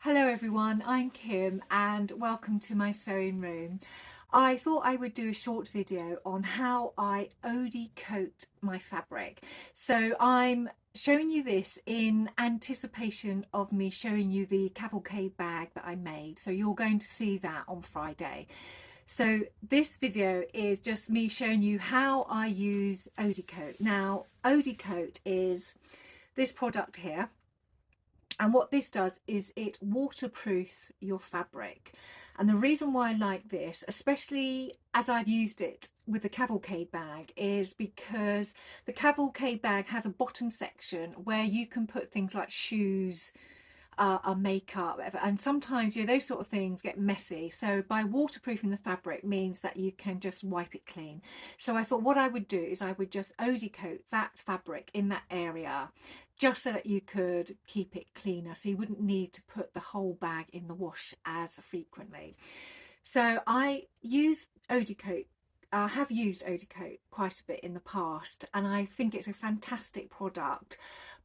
Hello everyone, I'm Kim and welcome to my sewing room. I thought I would do a short video on how I Odicoat my fabric. So I'm showing you this in anticipation of me showing you the cavalcade bag that I made. So you're going to see that on Friday. So this video is just me showing you how I use Odicoat. Now Odicoat is this product here. And what this does is it waterproofs your fabric. And the reason why I like this, especially as I've used it with the cavalcade bag, is because the cavalcade bag has a bottom section where you can put things like shoes, makeup, whatever. And sometimes, those sort of things get messy. So by waterproofing the fabric means that you can just wipe it clean. So I thought what I would do is I would just Odicoat that fabric in that area, just so that you could keep it cleaner, so you wouldn't need to put the whole bag in the wash as frequently. So I use Odicoat. I have used Odicoat quite a bit in the past, and I think it's a fantastic product,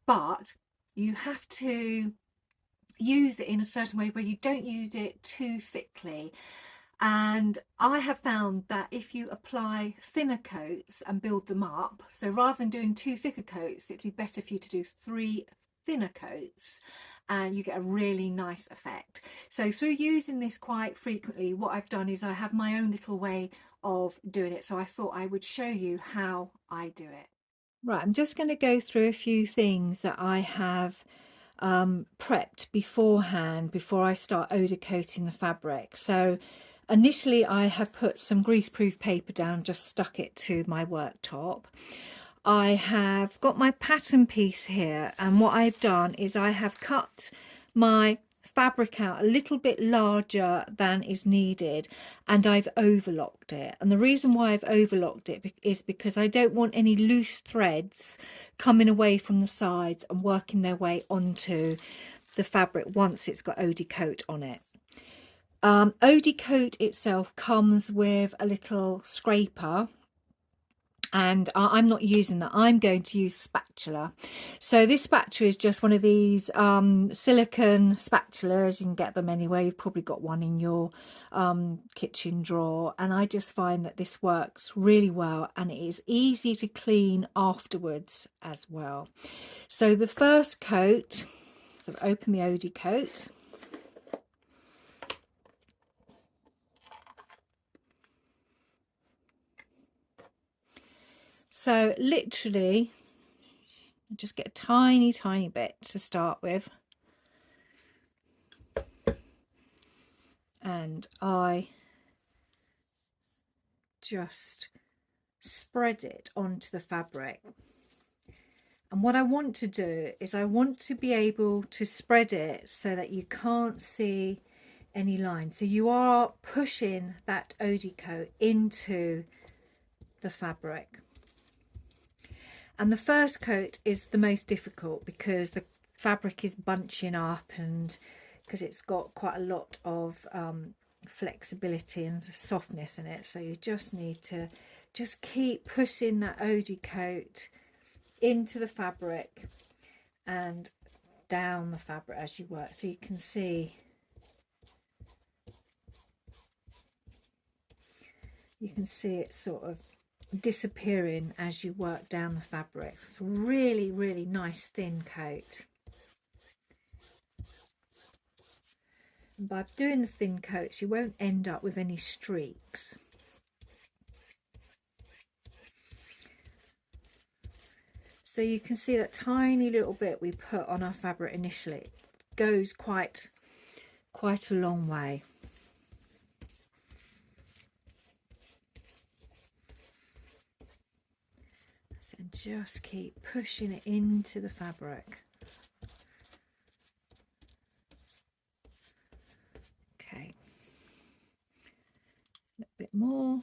but you have to use it in a certain way where you don't use it too thickly. And I have found that if you apply thinner coats and build them up, so rather than doing 2 thicker coats, it'd be better for you to do 3 thinner coats and you get a really nice effect. So through using this quite frequently, what I've done is I have my own little way of doing it. So I thought I would show you how I do it. Right, I'm just going to go through a few things that I have prepped beforehand before I start Odicoating the fabric. So initially I have put some greaseproof paper down, just stuck it to my worktop. I have got my pattern piece here, and what I've done is I have cut my fabric out a little bit larger than is needed, and I've overlocked it. And the reason why I've overlocked it is because I don't want any loose threads coming away from the sides and working their way onto the fabric once it's got Odicoat on it. Odicoat itself comes with a little scraper, and I'm not using that. I'm going to use spatula. So this spatula is just one of these silicone spatulas. You can get them anywhere. You've probably got one in your kitchen drawer, and I just find that this works really well, and it is easy to clean afterwards as well. So the first coat, so I've opened the Odicoat. So literally just get a tiny bit to start with, and I just spread it onto the fabric. And what I want to do is I want to be able to spread it so that you can't see any lines. So you are pushing that Odicoat into the fabric. And the first coat is the most difficult because the fabric is bunching up, and because it's got quite a lot of flexibility and softness in it. So you just need to just keep pushing that Odicoat into the fabric and down the fabric as you work. So you can see it sort of disappearing as you work down the fabric. So it's a really nice thin coat. And by doing the thin coats, you won't end up with any streaks. So you can see that tiny little bit we put on our fabric initially goes quite a long way. And just keep pushing it into the fabric. Okay, a little bit more.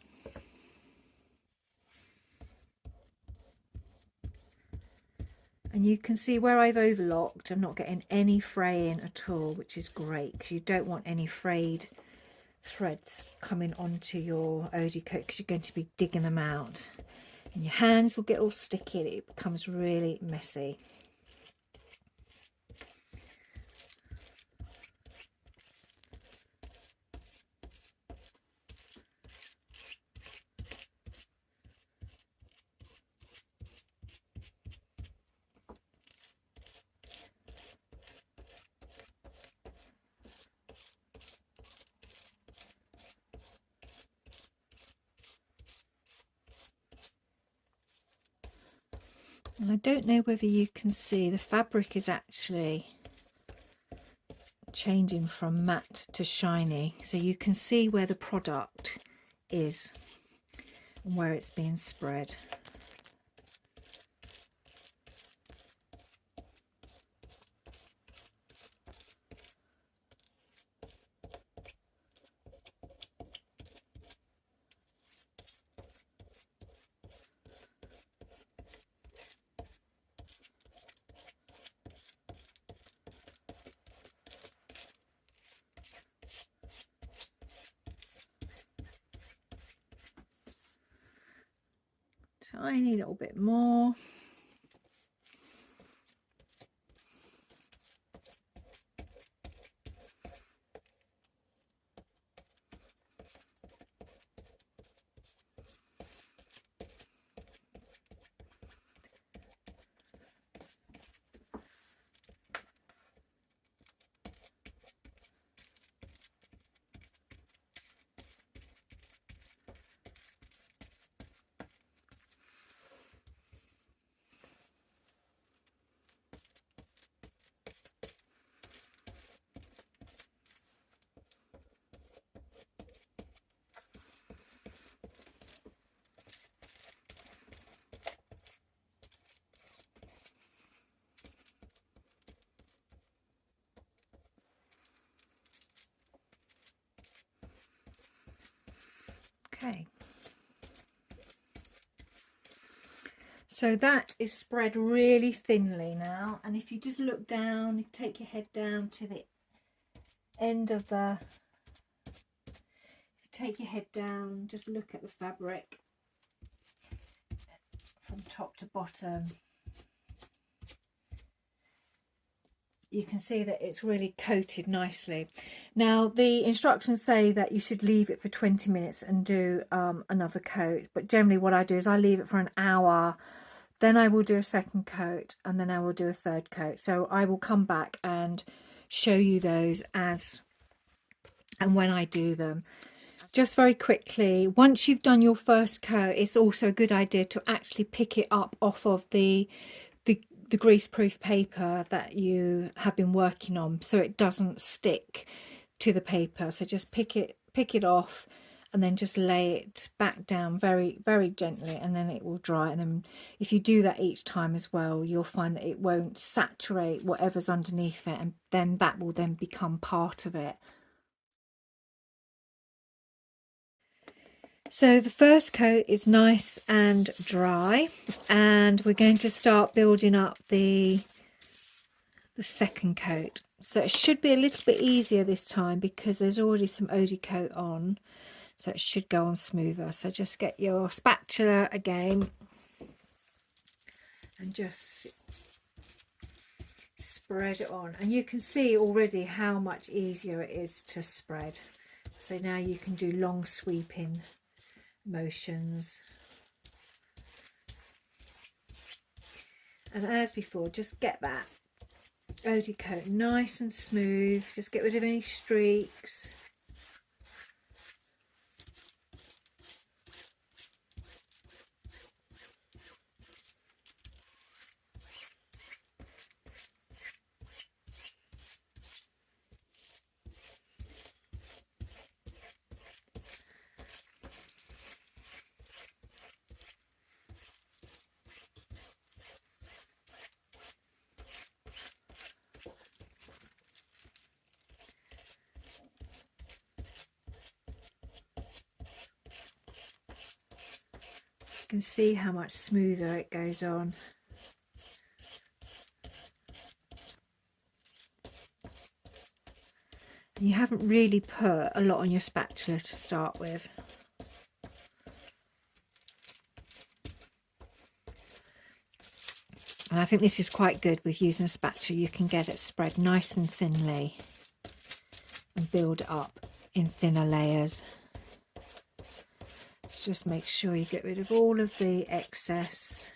And you can see where I've overlocked, I'm not getting any fraying at all, which is great because you don't want any frayed threads coming onto your Odicoat because you're going to be digging them out. And your hands will get all sticky and it becomes really messy. And I don't know whether you can see, the fabric is actually changing from matte to shiny, so you can see where the product is and where it's being spread. Tiny little bit more. Okay, so that is spread really thinly now, and if you just look down, you take your head down to the end of the, take your head down, just look at the fabric from top to bottom. You can see that it's really coated nicely. Now the instructions say that you should leave it for 20 minutes and do another coat, but generally what I do is I leave it for an hour, then I will do a second coat, and then I will do a third coat. So I will come back and show you those as and when I do them. Just very quickly, once you've done your first coat, it's also a good idea to actually pick it up off of the greaseproof paper that you have been working on, so it doesn't stick to the paper. So just pick it off and then just lay it back down very, very gently, and then it will dry. And then if you do that each time as well, you'll find that it won't saturate whatever's underneath it, and then that will then become part of it. So the first coat is nice and dry, and we're going to start building up the second coat. So it should be a little bit easier this time because there's already some Odicoat on, so it should go on smoother. So just get your spatula again and just spread it on, and you can see already how much easier it is to spread. So now you can do long sweeping motions, and as before, just get that Odicoat nice and smooth. Just get rid of any streaks. You can see how much smoother it goes on. And you haven't really put a lot on your spatula to start with. And I think this is quite good with using a spatula. You can get it spread nice and thinly and build it up in thinner layers. So just make sure you get rid of all of the excess.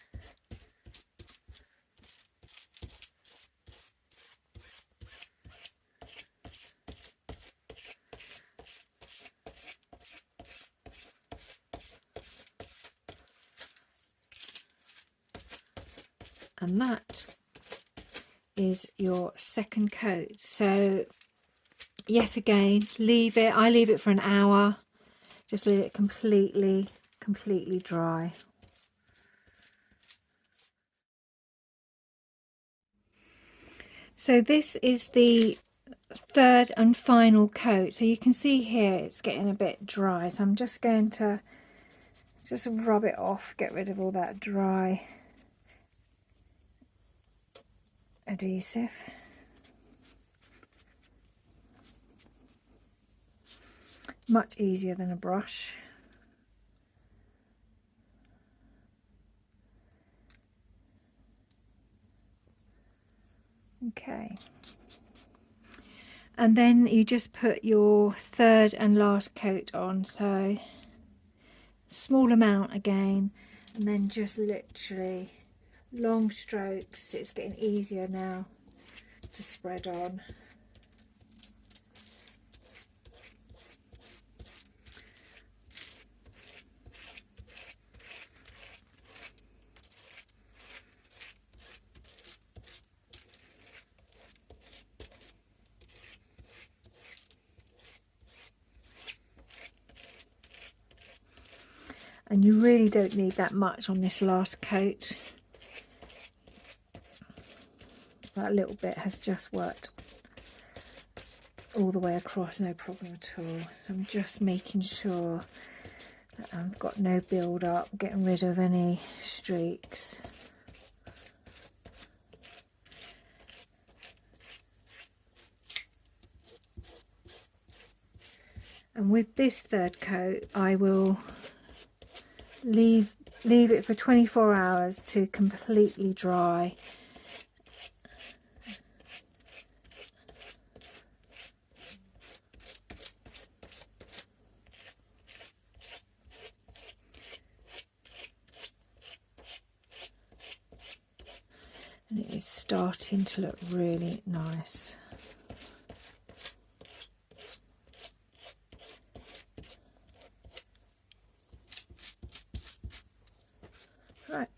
and that is your second coat. So yet again, I leave it for an hour, just let it completely dry. So this is the third and final coat. So you can see here it's getting a bit dry, so I'm just going to just rub it off, get rid of all that dry adhesive. Much easier than a brush. Okay, and then you just put your third and last coat on, so small amount again, and then just literally long strokes. It's getting easier now to spread on. And you really don't need that much on this last coat. That little bit has just worked all the way across, no problem at all. So I'm just making sure that I've got no build up, getting rid of any streaks. And with this third coat, I will leave it for 24 hours to completely dry. And it is starting to look really nice. Right,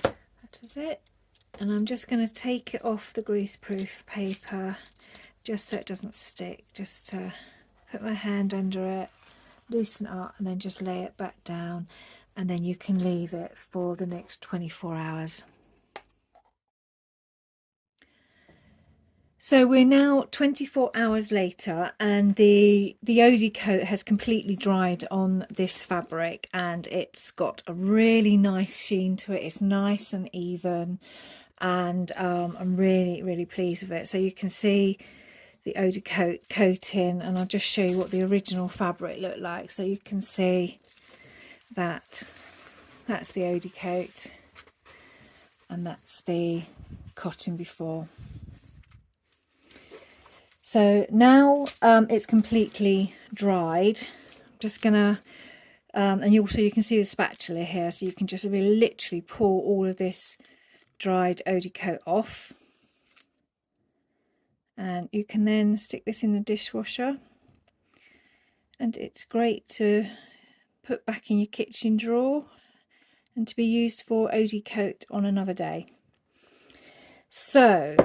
that is it. And I'm just going to take it off the greaseproof paper just so it doesn't stick, just to put my hand under it, loosen it up, and then just lay it back down, and then you can leave it for the next 24 hours. So we're now 24 hours later, and the Odicoat has completely dried on this fabric, and it's got a really nice sheen to it. It's nice and even, and I'm really pleased with it. So you can see the Odicoat coating, and I'll just show you what the original fabric looked like. So you can see that that's the Odicoat, and that's the cotton before. So now it's completely dried. I'm just gonna, and you can see the spatula here, so you can just really literally pour all of this dried Odicoat off. And you can then stick this in the dishwasher, and it's great to put back in your kitchen drawer and to be used for Odicoat on another day. So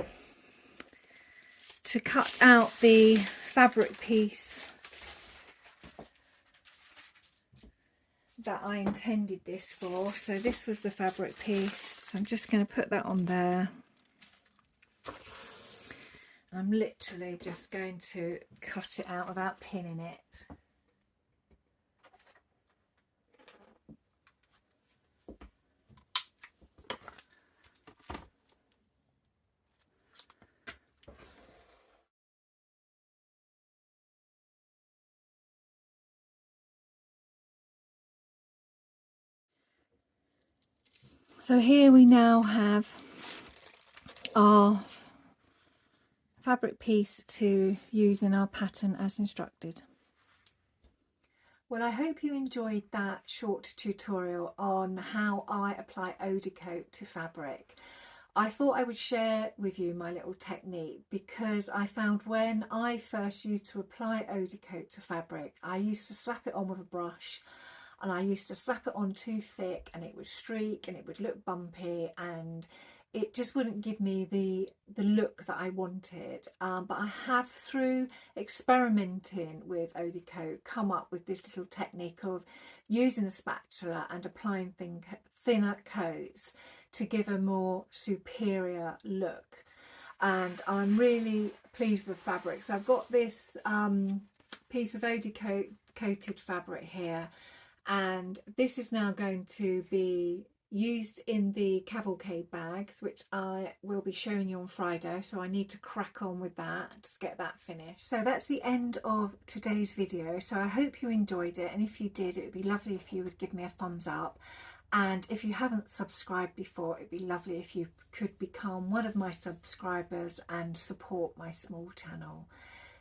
to cut out the fabric piece that I intended this for, so this was the fabric piece, so I'm just going to put that on there. I'm literally just going to cut it out without pinning it. So here we now have our fabric piece to use in our pattern as instructed. Well, I hope you enjoyed that short tutorial on how I apply Odicoat to fabric. I thought I would share with you my little technique, because I found when I first used to apply Odicoat to fabric, I used to slap it on with a brush. and I used to slap it on too thick and it would streak and it would look bumpy, and it just wouldn't give me the look that I wanted. But I have, through experimenting with Odicoat, come up with this little technique of using a spatula and applying thinner coats to give a more superior look. And I'm really pleased with the fabric. So I've got this piece of Odicoat coated fabric here, and this is now going to be used in the cavalcade bags, which I will be showing you on Friday, so I need to crack on with that to get that finished. So that's the end of today's video. So I hope you enjoyed it, and if you did, it would be lovely if you would give me a thumbs up. And if you haven't subscribed before, it'd be lovely if you could become one of my subscribers and support my small channel.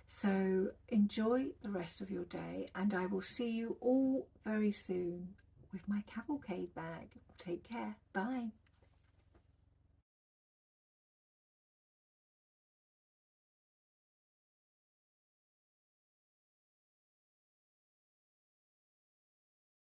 So enjoy the rest of your day, and I will see you all very soon with my cavalcade bag. Take care. Bye.